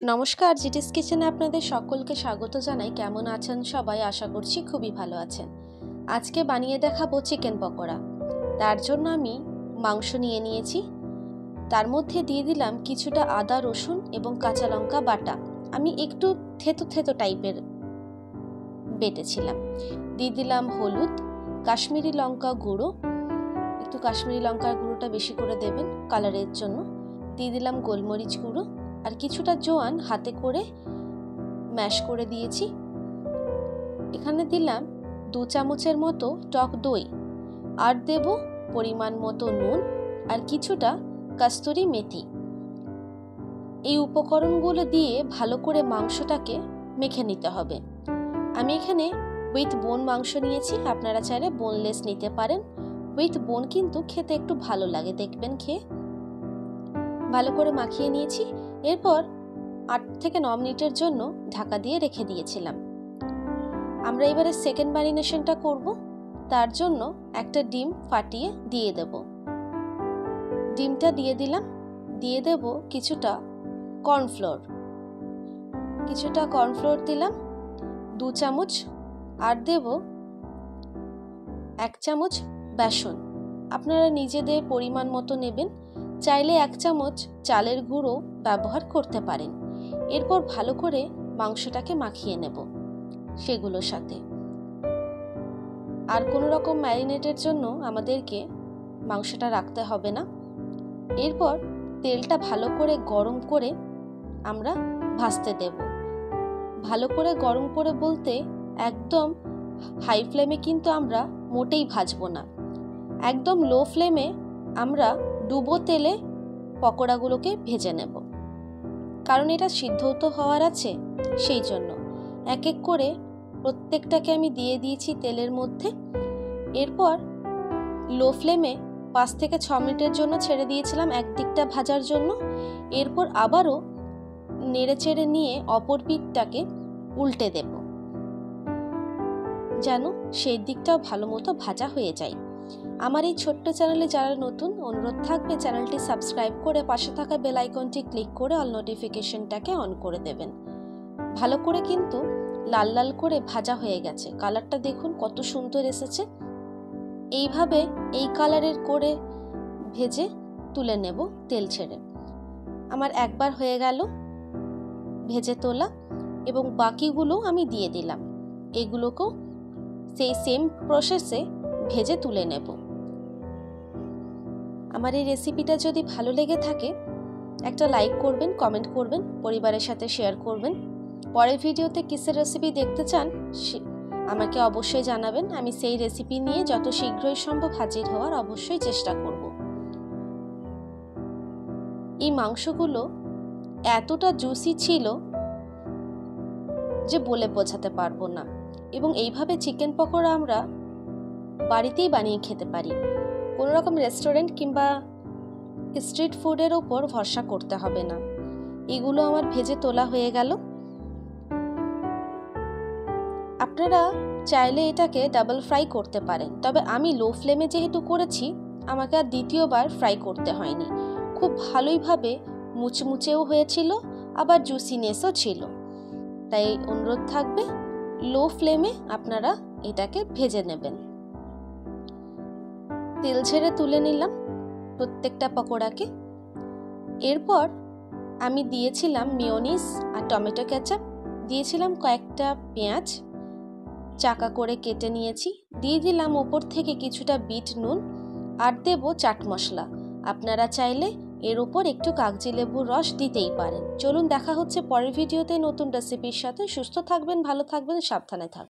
নমস্কার, জিটিস কিচেনে আপনাদের সকলকে স্বাগত জানাই। কেমন আছেন সবাই? আশা করছি খুবই ভালো আছেন। আজকে বানিয়ে দেখাবো চিকেন পকোড়া। তার জন্য আমি মাংস নিয়ে নিয়েছি। তার মধ্যে দিয়ে দিলাম কিছুটা আদা, রসুন এবং কাঁচা লঙ্কা বাটা। আমি একটু থেতো থেতো টাইপের বেটেছিলাম। দিয়ে দিলাম হলুদ, কাশ্মীরি লঙ্কা গুঁড়ো, একটু কাশ্মীরি লঙ্কার গুঁড়োটা বেশি করে দেবেন কালারের জন্য। দিয়ে দিলাম গোলমরিচ গুঁড়ো আর কিছুটা জোয়ান হাতে করে ম্যাশ করে দিয়েছি। এখানে দিলাম 2 চামচের মতো টক দই আর দেব পরিমাণ মতো নুন আর কিছুটা কস্তুরি মেথি। এই উপকরণগুলো দিয়ে ভালো করে মাংসটাকে মেখে নিতে হবে। আমি এখানে উইথ বোন মাংস নিয়েছি, আপনারা চাইলে বোনলেস নিতে পারেন। উইথ বোন কিন্তু খেতে একটু ভালো লাগে, দেখবেন খেয়ে। ভালো করে মাখিয়ে নিয়েছি। এরপর 8 থেকে 9 মিনিটের জন্য ঢাকা দিয়ে রেখে দিয়েছিলাম। আমরা এবারে সেকেন্ড ম্যারিনেশনটা করব। তার জন্য একটা ডিম ফাটিয়ে দিয়ে দেব। ডিমটা দিয়ে দিলাম। দিয়ে দেব কিছুটা কর্নফ্লোর দিলাম 2 চামচ আর দেব 1 চামচ বেসন। আপনারা নিজেদের পরিমাণ মতো নেবেন। চাইলে 1 চামচ চালের গুঁড়ো ব্যবহার করতে পারেন। এরপর ভালো করে মাংসটাকে মাখিয়ে নেব সেগুলোর সাথে। আর কোনো রকম ম্যারিনেটের জন্য আমাদেরকে মাংসটা রাখতে হবে না। এরপর তেলটা ভালো করে গরম করে আমরা ভাজতে দেব। ভালো করে গরম করে বলতে একদম হাই ফ্লেমে কিন্তু আমরা মোটেই ভাজবো না। একদম লো ফ্লেমে আমরা ডুবো তেলে পকোড়াগুলোকে ভেজে নেব, কারণ এটা সিদ্ধও তো হওয়ার আছে। সেই জন্য এক এক করে প্রত্যেকটাকে আমি দিয়ে দিয়েছি তেলের মধ্যে। এরপর লো ফ্লেমে 5 থেকে 6 মিনিটের জন্য ছেড়ে দিয়েছিলাম একদিকটা ভাজার জন্য। এরপর আবারও নেড়ে চেড়ে নিয়ে অপর পিঠটাকে উল্টে দেব, যেন সেই দিকটাও ভালো মতো ভাজা হয়ে যায়। আমার এই ছোট্ট চ্যানেলে যারা নতুন, অনুরোধ থাকবে চ্যানেলটি সাবস্ক্রাইব করে পাশে থাকা বেল আইকনটি ক্লিক করে অল নোটিফিকেশনটাকে অন করে দেবেন। ভালো করে কিন্তু লাল লাল করে ভাজা হয়ে গেছে। কালারটা দেখুন কত সুন্দর এসেছে। এইভাবে এই কালারের করে ভেজে তুলে নেব তেল ছেড়ে। আমার একবার হয়ে গেল ভেজে তোলা, এবং বাকিগুলো আমি দিয়ে দিলাম। এগুলোকেও সেই সেম প্রসেসে ভেজে তুলে নেব। আমার এই রেসিপিটা যদি ভালো লেগে থাকে একটা লাইক করবেন, কমেন্ট করবেন, পরিবারের সাথে শেয়ার করবেন। পরের ভিডিওতে কিসের রেসিপি দেখতে চান আমাকে অবশ্যই জানাবেন। আমি সেই রেসিপি নিয়ে যত শীঘ্রই সম্ভব হাজির হওয়ার অবশ্যই চেষ্টা করব। এই মাংসগুলো এতটা জুসি ছিল যে বলে বোঝাতে পারবো না। এবং এইভাবে চিকেন পকোড়া আমরা বাড়িতেই বানিয়ে খেতে পারি। কোনো রকম রেস্টুরেন্ট কিংবা স্ট্রিট ফুডের ওপর ভরসা করতে হবে না। এগুলো আমার ভেজে তোলা হয়ে গেল। আপনারা চাইলে এটাকে ডাবল ফ্রাই করতে পারেন, তবে আমি লো ফ্লেমে যেহেতু করেছি আমাকে আর দ্বিতীয়বার ফ্রাই করতে হয়নি। খুব ভালোইভাবে মুচমুচেও হয়েছিল, আবার জুসিনেসও ছিল। তাই অনুরোধ থাকবে লো ফ্লেমে আপনারা এটাকে ভেজে নেবেন। তেল ছেড়ে তুলে নিলাম প্রত্যেকটা পকোড়াকে। এরপর আমি দিয়েছিলাম মেয়োনিজ আর টমেটো কেচাপ, দিয়েছিলাম কয়েকটা পেঁয়াজ চাকা করে কেটে নিয়েছি, দিয়ে দিলাম ওপর থেকে কিছুটা বিট নুন আর দেব চাট মশলা। আপনারা চাইলে এর ওপর একটু কাগজি লেবুর রস দিতেই পারেন। চলুন দেখা হচ্ছে পরের ভিডিওতে নতুন রেসিপির সাথে। সুস্থ থাকবেন, ভালো থাকবেন, সাবধানে থাকবেন।